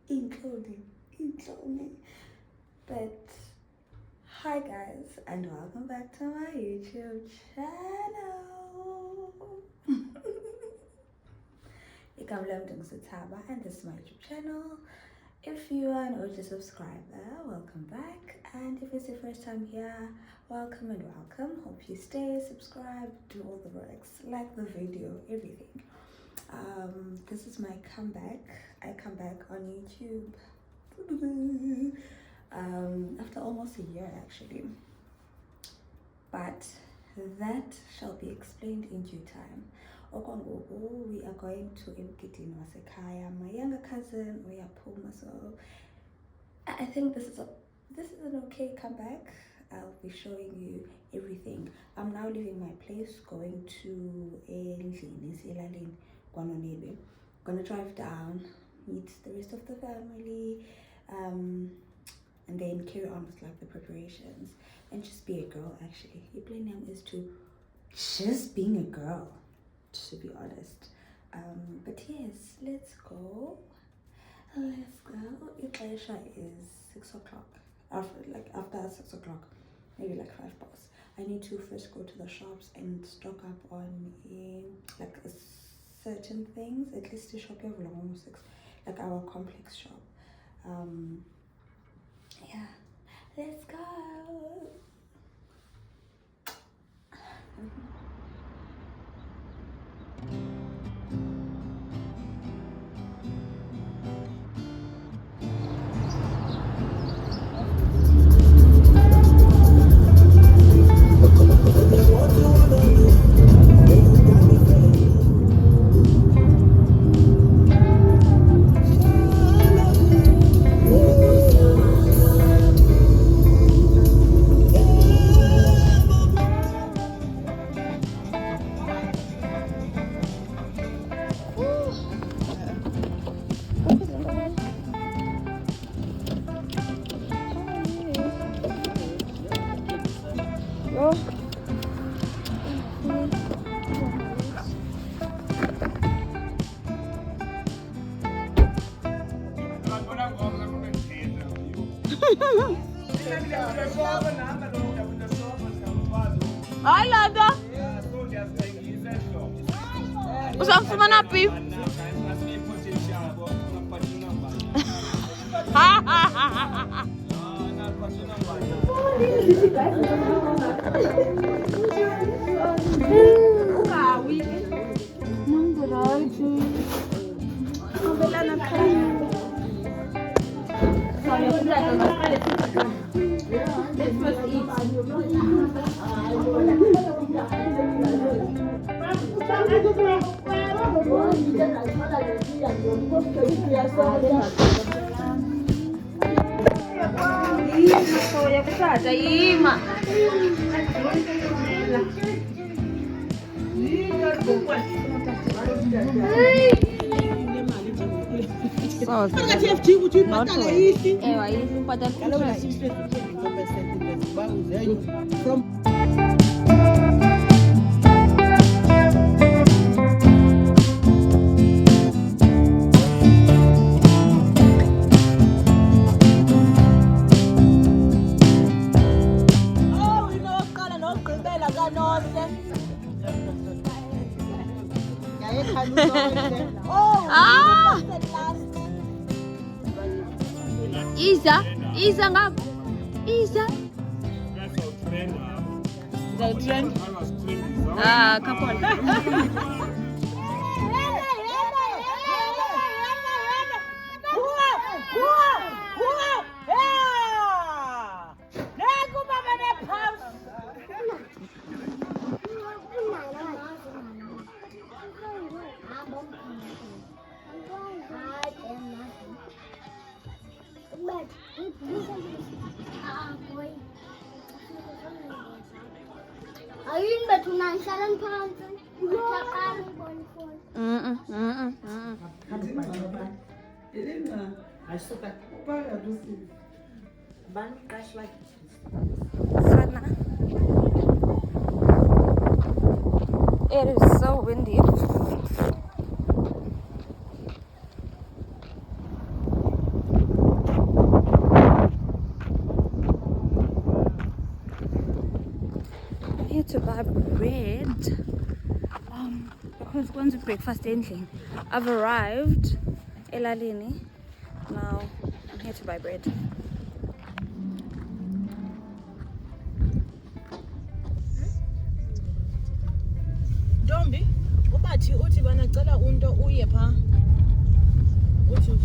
Intloni. But hi guys, and welcome back to my YouTube channel. And this is my YouTube channel. If you are an OG subscriber, welcome back. And if it's your first time here, welcome and welcome. Hope you stay, subscribe, do all the works, like the video, everything. This is my comeback. I come back on YouTube after almost a year actually. But that shall be explained in due time. Okwangoku, we are going to Emgidini Wasekhaya. My younger cousin, we are Puma, so I think this is an okay comeback. I'll be showing you everything. I'm now leaving my place, going to Elalini, Kwanonebe. Gonna drive down, meet the rest of the family, and then carry on with like the preparations and just be a girl. Actually, your plan name is to just being a girl, to be honest. But yes, let's go. Ixesha is 6 o'clock. After 6 o'clock, maybe like 5 past. I need to first go to the shops and stock up on like a certain things. At least the shop you have long 6, like our complex shop. Yeah, let's go. Hi, Lada. Uzamfumana phi? Isa ngapha. Isa. The trend. Come on. Ayun ba tunangsalan pa Sana. It is so windy. to buy bread because kwenza breakfast ending. I've arrived elalini. Now I'm here to buy bread. Dombi, ubathi uthi banacela unto uye pha. Uthi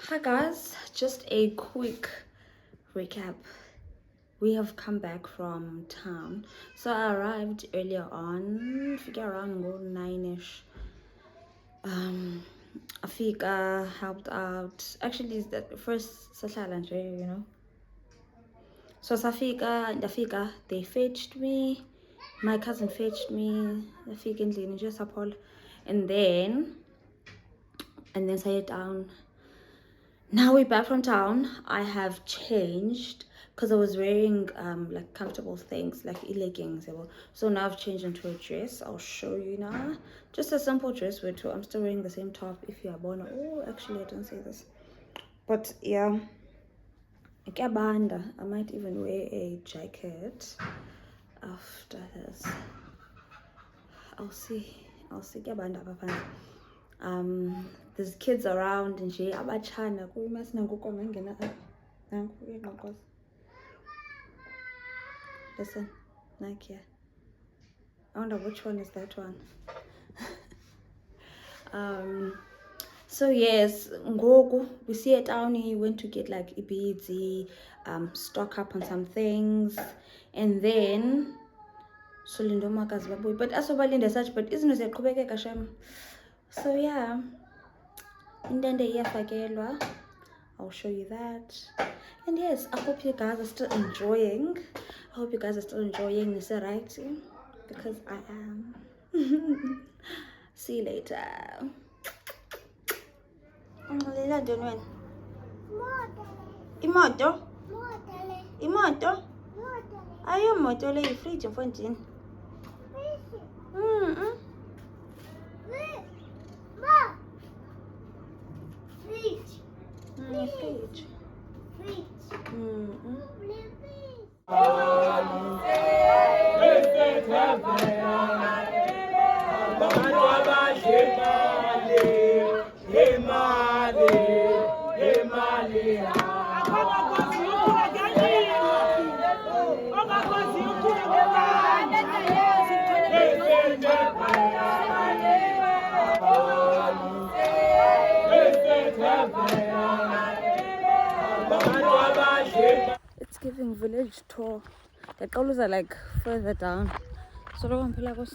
Hi guys, just a quick recap. We have come back from town. So I arrived earlier on, figure around 9ish. Afika helped out. Actually, it's the first sahlala nje, you know. So Ndafika, they fetched me. My cousin fetched me. Ndafika endlini nje saphol. And then sat down. Now we're back from town. I have changed because I was wearing like comfortable things like leggings. So now I've changed into a dress. I'll show you now. Just a simple dress with two. I'm still wearing the same top if you are born. Oh, actually I didn't say this. But yeah. I might even wear a jacket after this. I'll see. There's kids around and she abachana listen, Nakia. I wonder which one is that one. So yes, ngoku we see it down. He went to get like beads, stock up on some things, and then but also Balinda such, but isn't it Shem? So yeah, Intende iyafakelwa. I'll show you that. And yes, I hope you guys are still enjoying. I hope you guys are still enjoying this writing because I am. See you later. Imoto? Imoto? Ayo moto le ifridge mfondini. Fridge. It's giving village tour. The colors are like further down. So I'm going to go.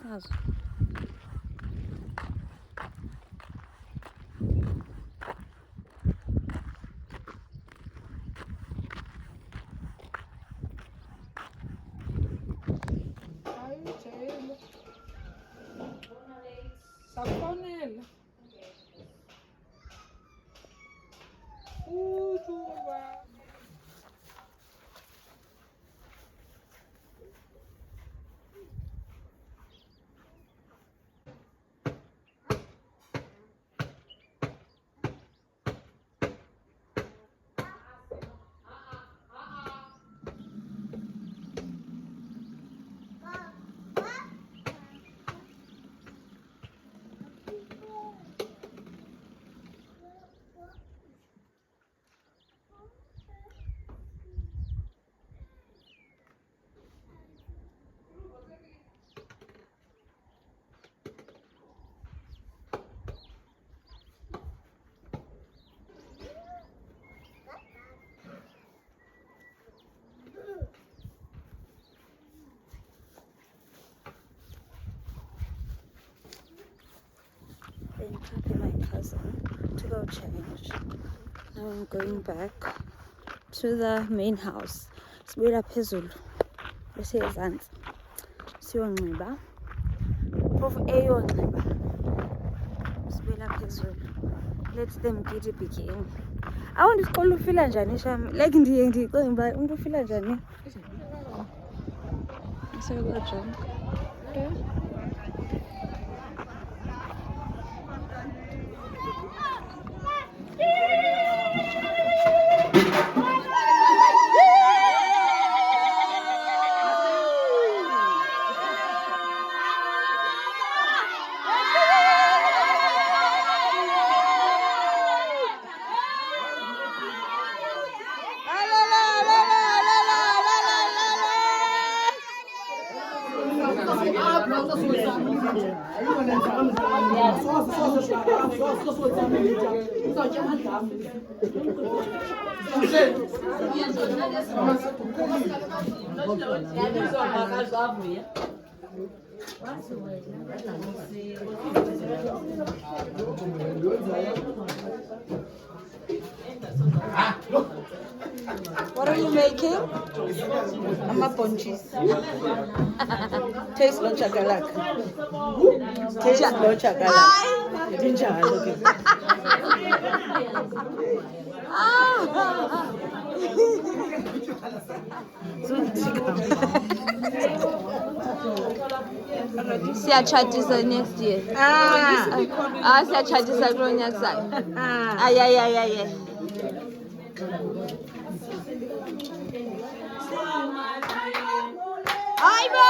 Then copy my cousin to go change. Now I'm going back to the main house. Sibuyela phezulu bese ezantsi siyonxiba phofu eyonxiba sibuyela phezulu. Let them giddy begin. Awundi siqola ufila njani shami like ndiye ndicinga uba umuntu ufila njani asekwajonga What are you making? Amabhonjisi. Taste no chakalaka. Taste no chakalaka. Njalo ke. Siyachatisa next year. Siyachatisa kulo nyaka zayo. Ay. Aibo!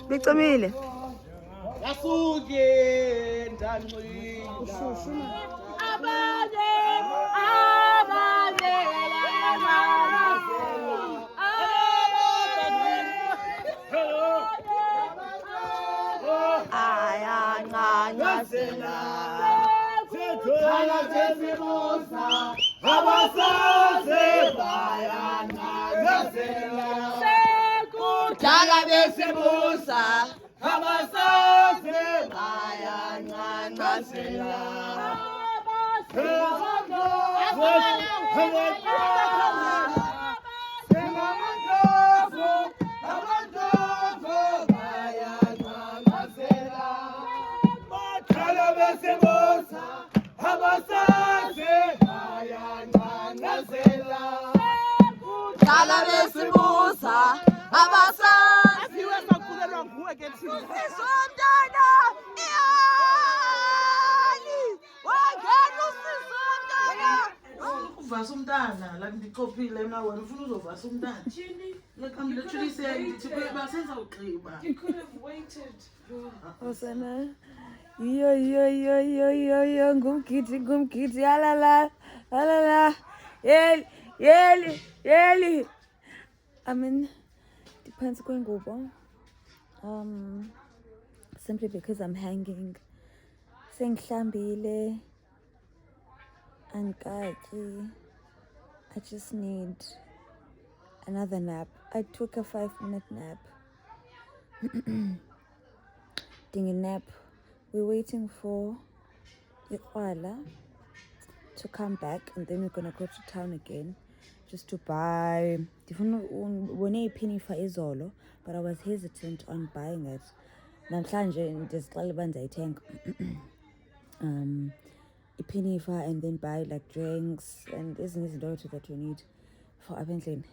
Bicamile. Uvasa umntana la ndichophile mna wena ufuna uzovasa umntana. Like I'm literally saying ndithi basenza ugqiba. You could have waited. Osana. Yo ngumgidi alala yeli I mean depends kwengubo simply because I'm hanging sengihlambile andikaki I just need another nap. I took a 5-minute nap. Ding a nap. We're waiting for Ikwala to come back and then we're gonna go to town again just to buy one penny for izolo, but I was hesitant on buying it. Namhlanje ndizixela uba ndizayithenga penny for and then buy like drinks and ezinye izinto that we need for apha endlini.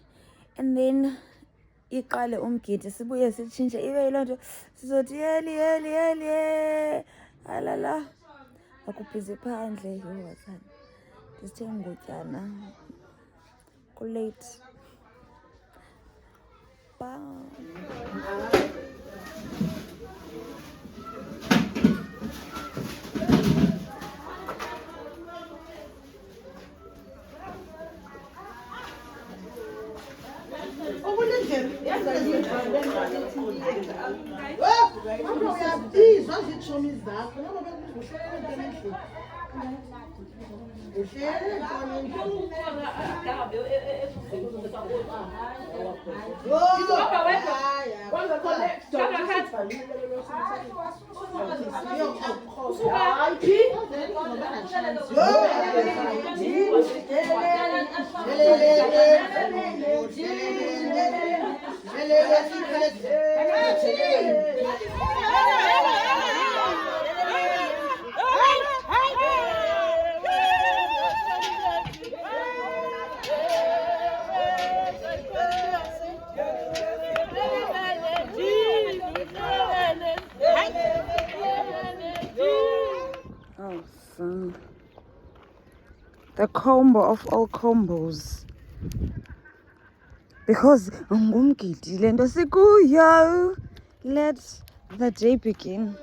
And then iqale umgidi sibuye sitshintshe ibe yiloo nto sizothi yeli alala akubhizi phandle yowazana ndisithenga ngotyana kulate Oh, son. The combo of all combos. Because ngumgidi le nto sikuyo. Let the day begin.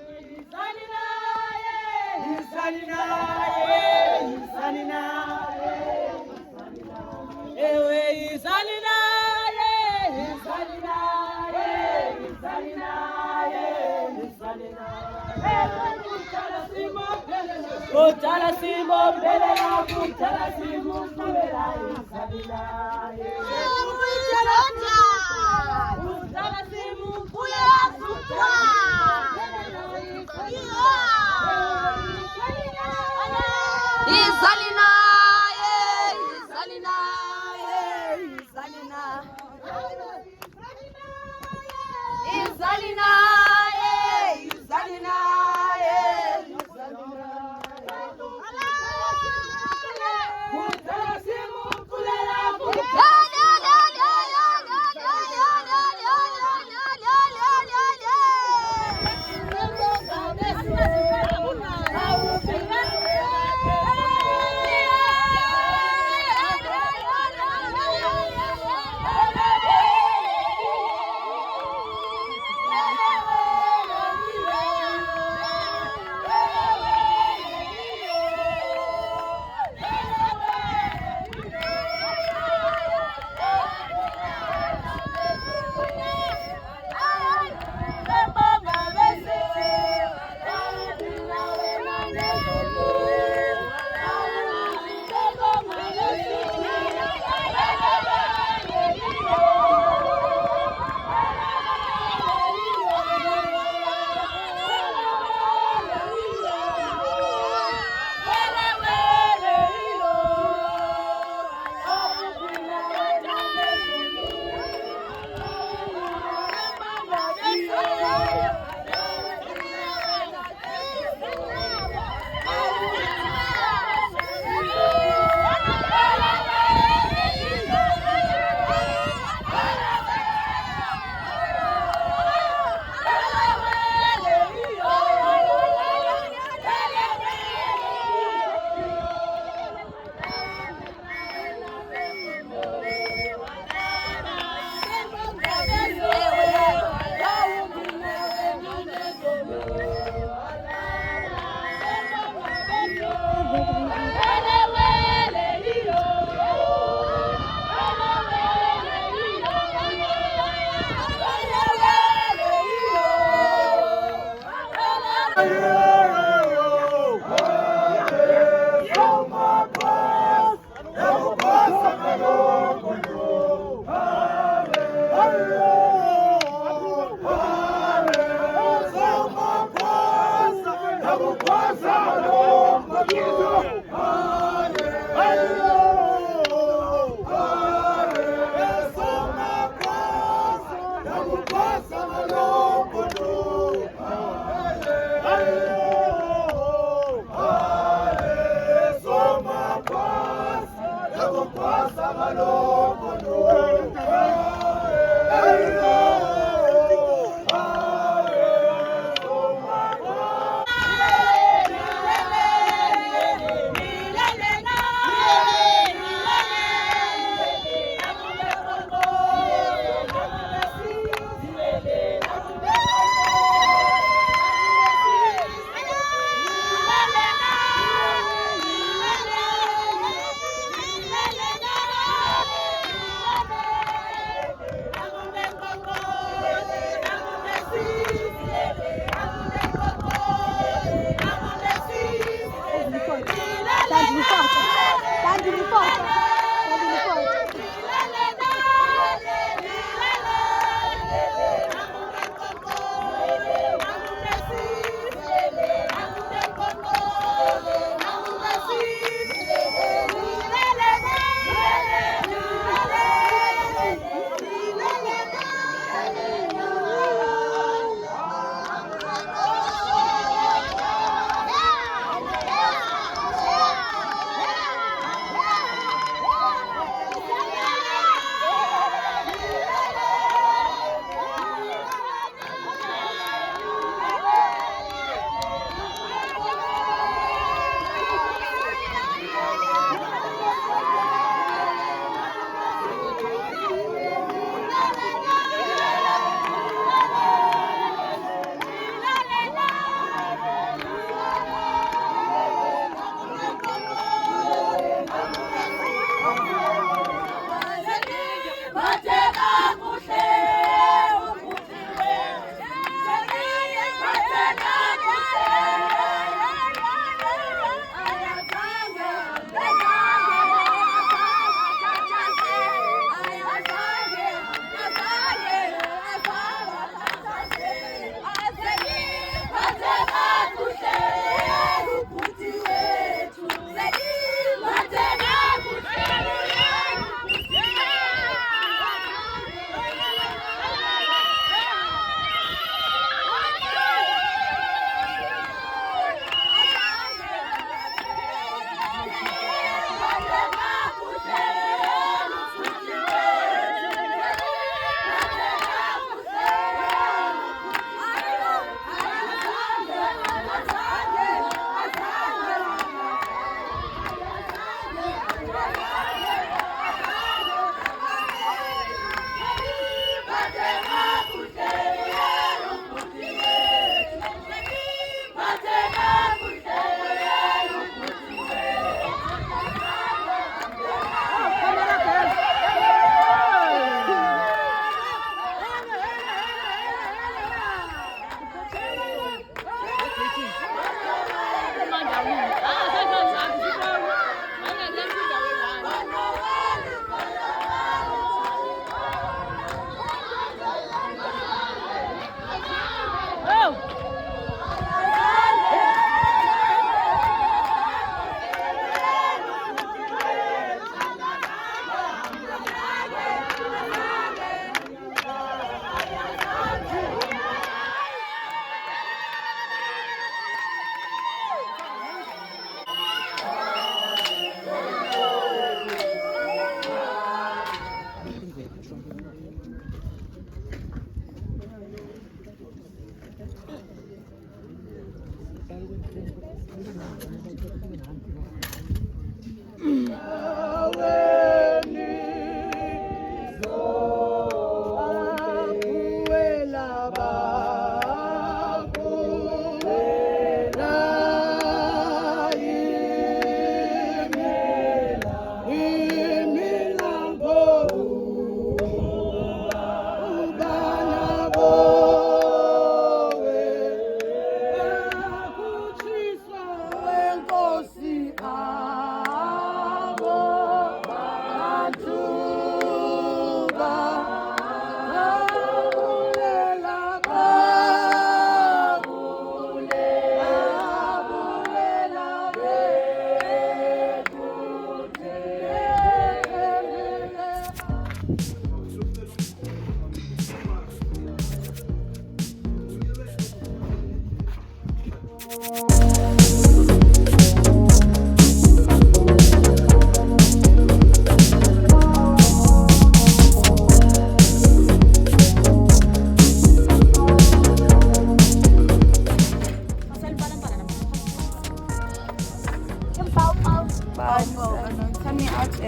Coming out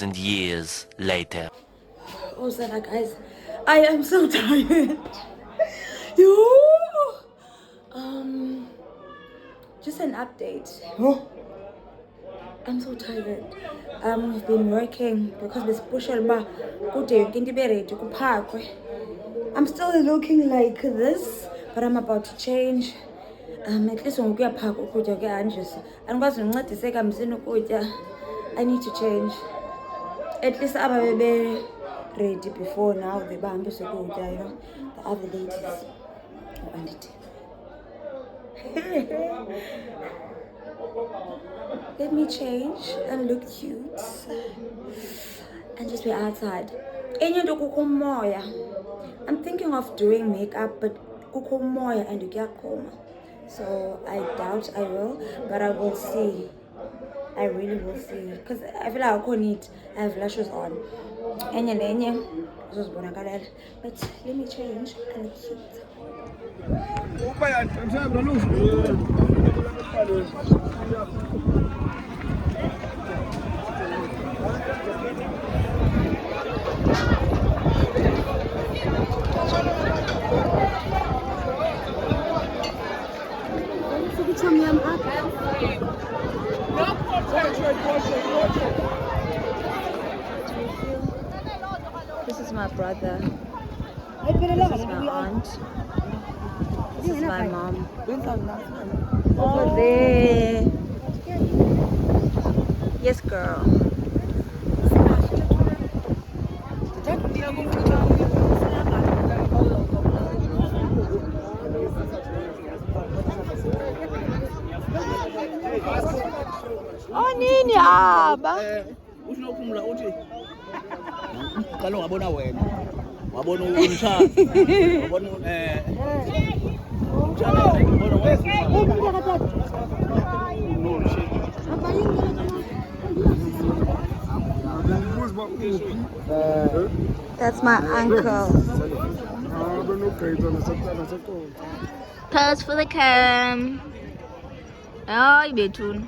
and the Years later. Oh, Sana, guys, I am so tired. Yo, just an update. I'm so tired. We've been working because this push I'm still looking like this, but I'm about to change. At least when we get back, I need to change. At least I'm ready before now. The bamboo so good, you know. The other ladies want it. Let me change and look cute and just be outside. I'm thinking of doing makeup, but kukumoya and ukiyakoma. So I doubt I will, but I will see. I really will see, because I feel like I need. I have lashes on. But let me change and look cute. This is my brother. This is my aunt. This is my mom. Over there. Yes, girl. Oh, nini aba? Ushinophumula uthi qala ungabona wena. Wabona umshana. Wabona That's my uncle. Pose for the cam. Oh, you betun.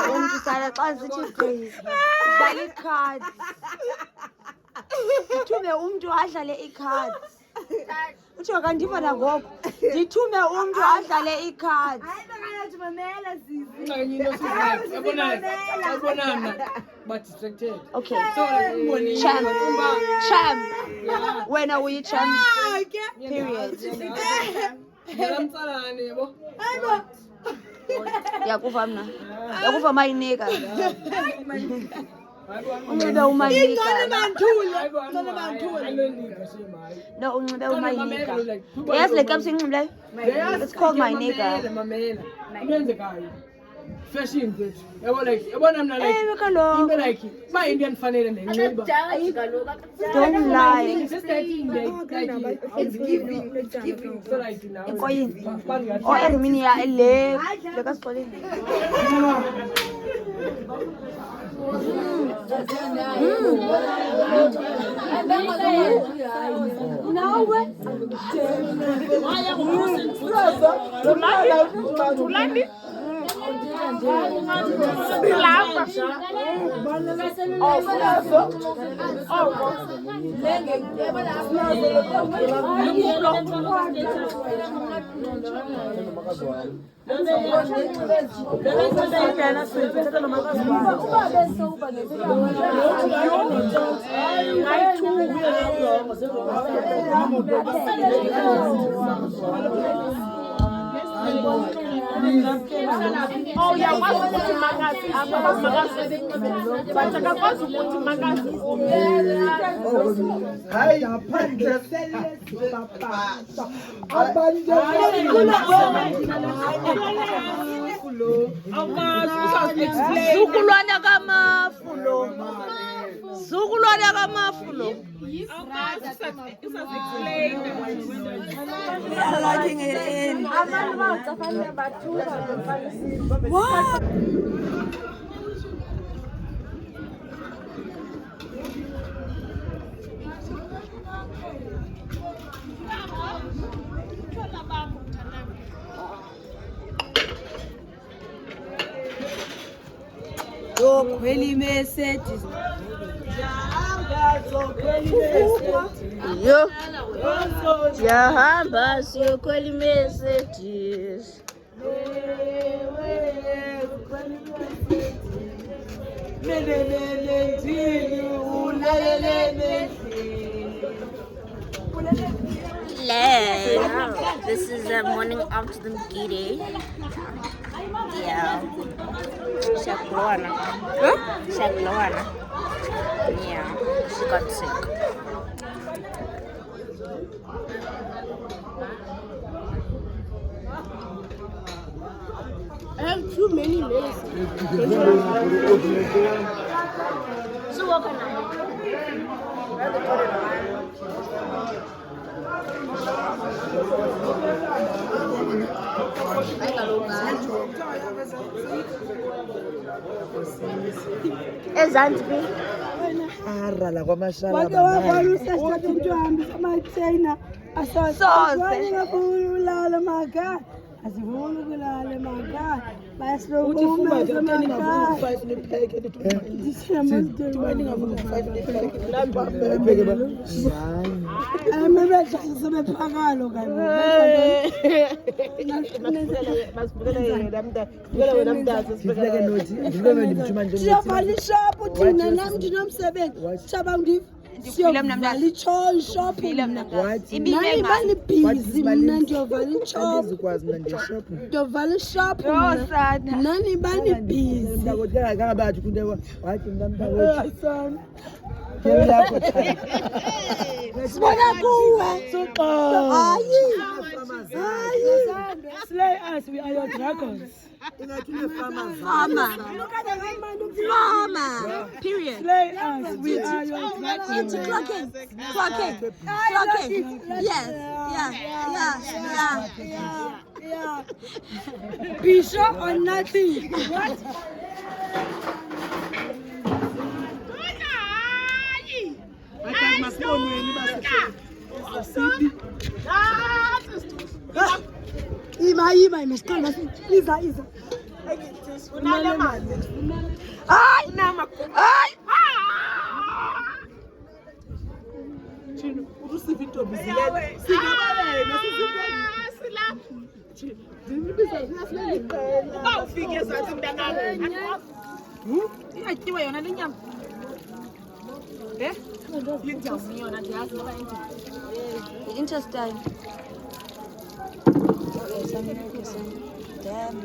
Umntu xa zithi gqi udlala ikhadi. Ndithume umntu adlale ikhadi. Utsho kandiva nangoku. Ndithume umntu adlale ikhadi. Okay. Champ. Wena uyi-champ. Period. Yakuva mna. Yakuva mayinika. Unxibe umayinika. No, unxibe umayinika. Yazi le kapsi inxibileyo? It's called mayinika. Fashion kwethu yabo like yabona mina like Ewe kaloku. into like ma into yandifanele nenxiba Don't lie. It's giving so like now Inkoyini. O Ermini ya le kasixoleni. Oh yeah, what's the magazine? Zukulwana kamafulo. Zukulwana kamafulo. Locking it in. What? Kweli message. Yo. Yahamba sio kweli messages. This is the morning after the Mgidi. Yeah. Shakloana. Shakloana. Yeah. She got sick. I have too many medicines. So what can I Ezantsi. Arala kwamashala. Wake wabona usesithatha into ahambisa amathena asazwana ngabulala emakhaya asifuna ukulala emakhaya bayasilokuuma emakhaya sebephakalo siyovala ishophu thina nam ndinomsebenzi shaba siyovala ishophu nani banibhizi mna ndiyovala ishophu ndiyovala ishophu nani banibhizi sibona kuwe hayi Slay us, we are your dragons. farmer period Slay us, we are your dragons. clocking yes yeah be sure on nothing what Ima imesikhona iza hayi Chino, urusiva intombi zilele. Singabalena uba ufike ezantsi mntanami. Iyatyiwe yona le nyama. Injawuni yona ndiyazi uba injawuni. Interesting. Damn.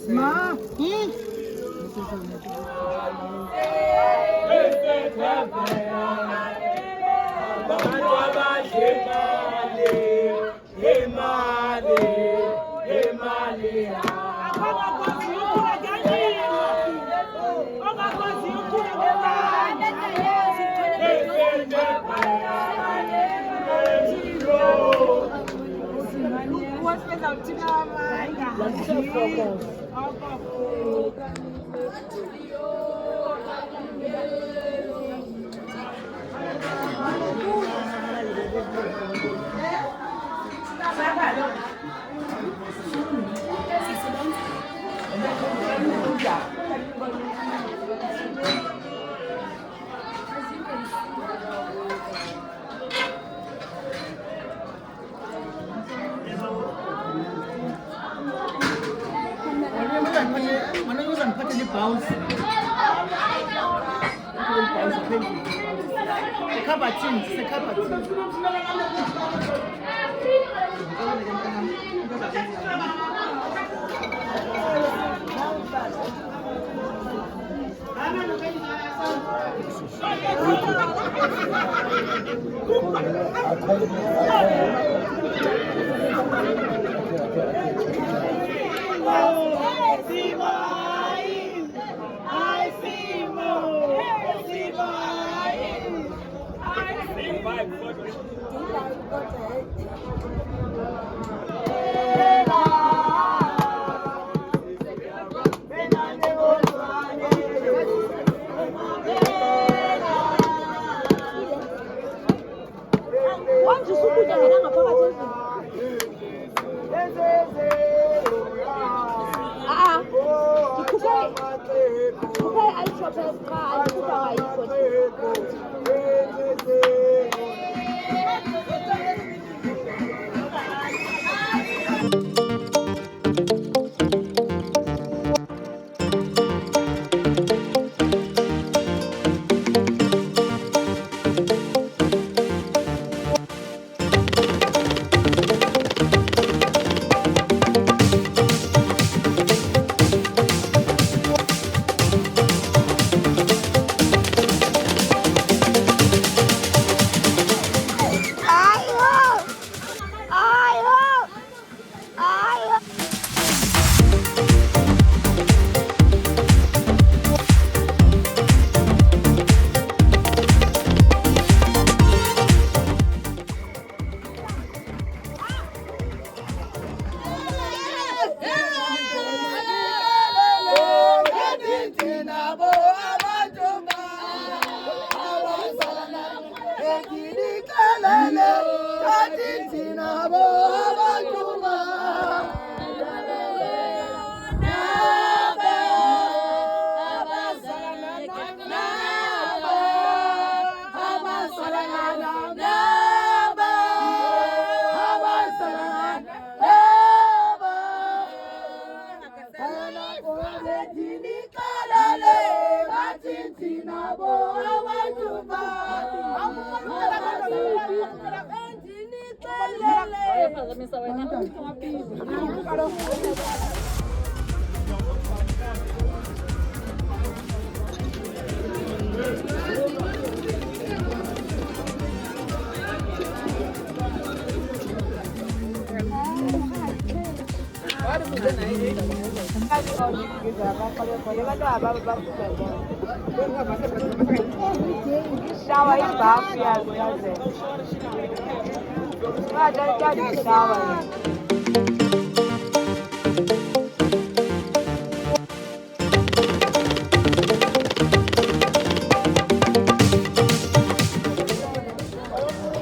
Ma.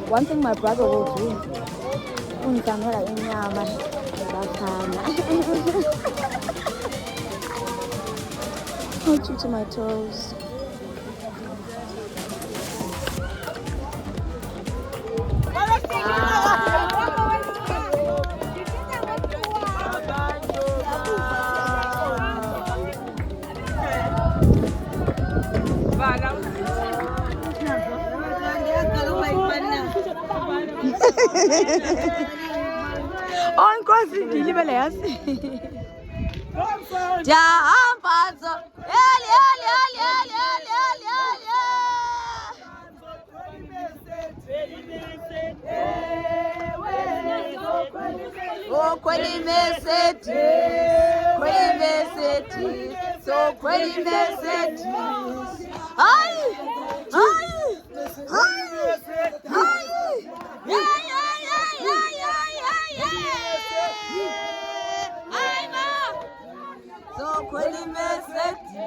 One thing my brother will do, ungiganela inyama yabafana. Hold you to my toes. Oh, Nkosi, ngilibele yazi. Jahambazo. Yali. Oh, kweli meseti. So kweli meseti. Ay. So kweli meseti.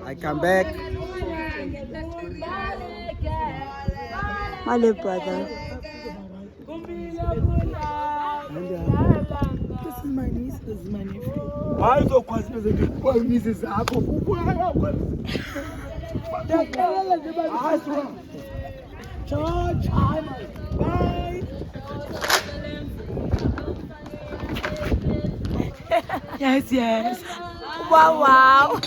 I come back. My little brother. This is my niece, this is my nephew. Why so quite Mrs. Apple? George, bye. Yes. Wow.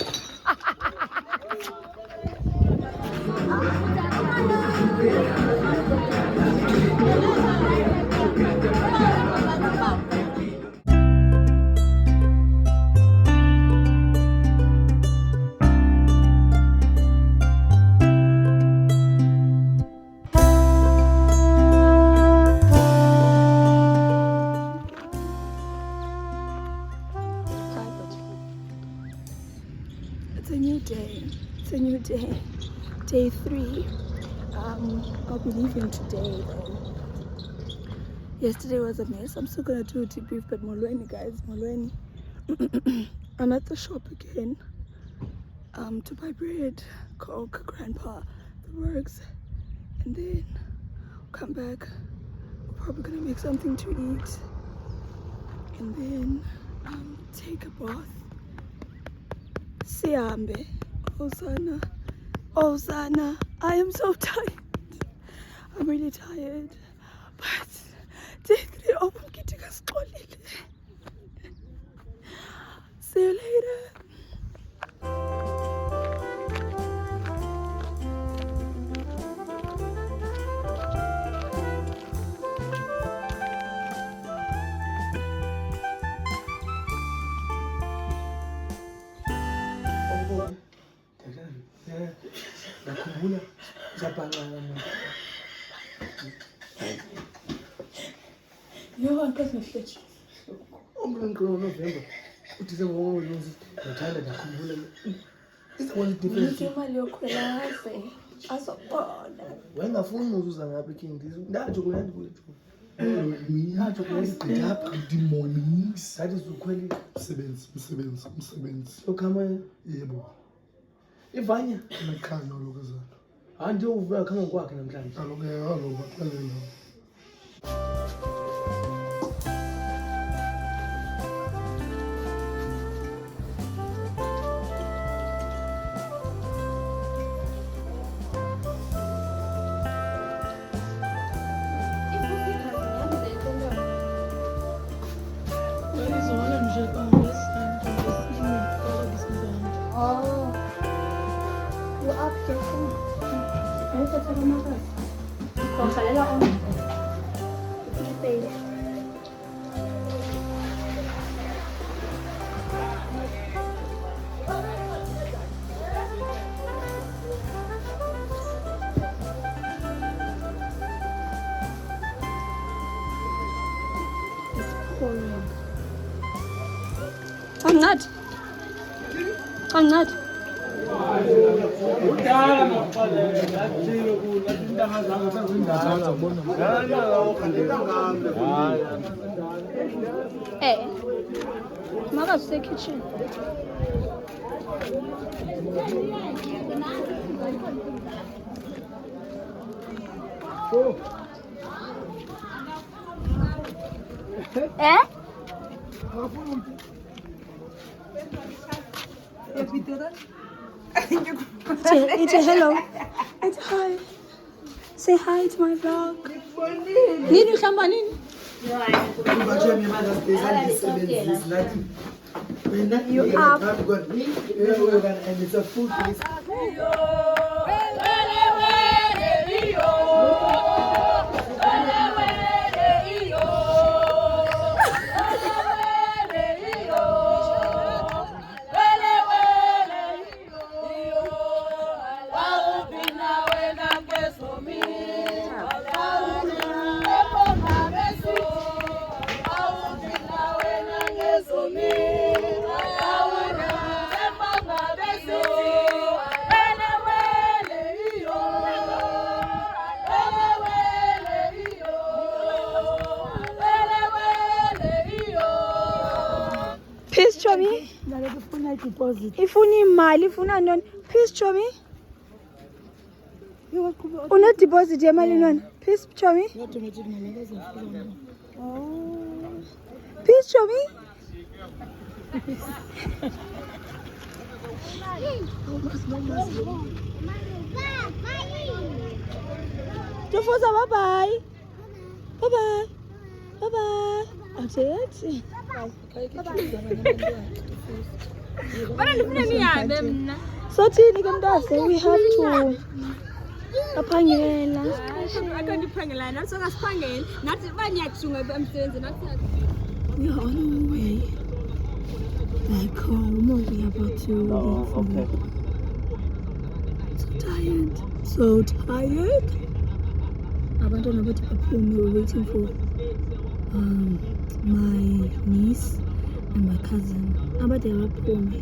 It's a new day. Day 3. I'll be leaving today though. Yesterday was a mess. I'm still gonna do a debrief, but Molweni guys, Molweni. I'm at the shop again to buy bread, Coke, Grandpa, the works, and then come back. We're probably gonna make something to eat and then take a bath. Siambe. Osana, I am so tired. I'm really tired. But day 3 open getting us. See you later. wengafuni uzuza ngapha eking ndatsho kuyani kwethu yatsho kuyapha demonics that is ukhweli msebenzi okhama yebo ivanya nekhaya lokuzana andi uvuka khanga kwakhe namhlanje aloku baxelela I'm not. Hey, Mama's in the kitchen. Eh? It's a hello. It's hi. Say hi to my vlog. Nini shamba nini? You up? And it's a food place. Please show me. Ifuna imali, ifuna ntoni? Please show me. Une deposit yemali ntoni? Please show me. Please show me. Tufuza, bye bye. Bye bye. Bye bye. That's it. So Tini Gandase, we have to aphangela. We are on our way back home. We are about to leave. Okay. So tired. Abantwana bathi baphume. We're waiting for my niece and my cousin. Abade baphume.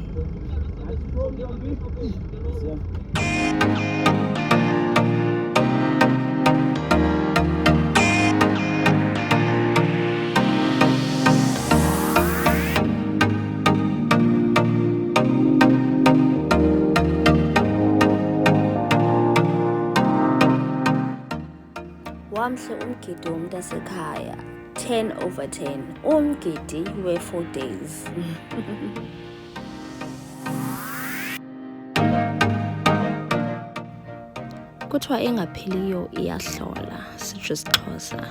Wamhle umgidi womntasekhaya 10/10 umgidi we4 days. Kuthiwa engapheliyo iyahlola sisixhosa.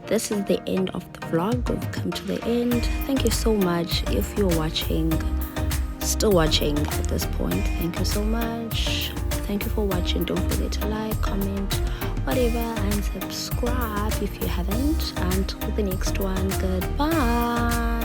This is the end of the vlog. We've come to the end. Thank you so much if you're watching, still watching at this point. Thank you so much. Thank you for watching. Don't forget to like, comment, whatever, and subscribe if you haven't. Until the next one, goodbye.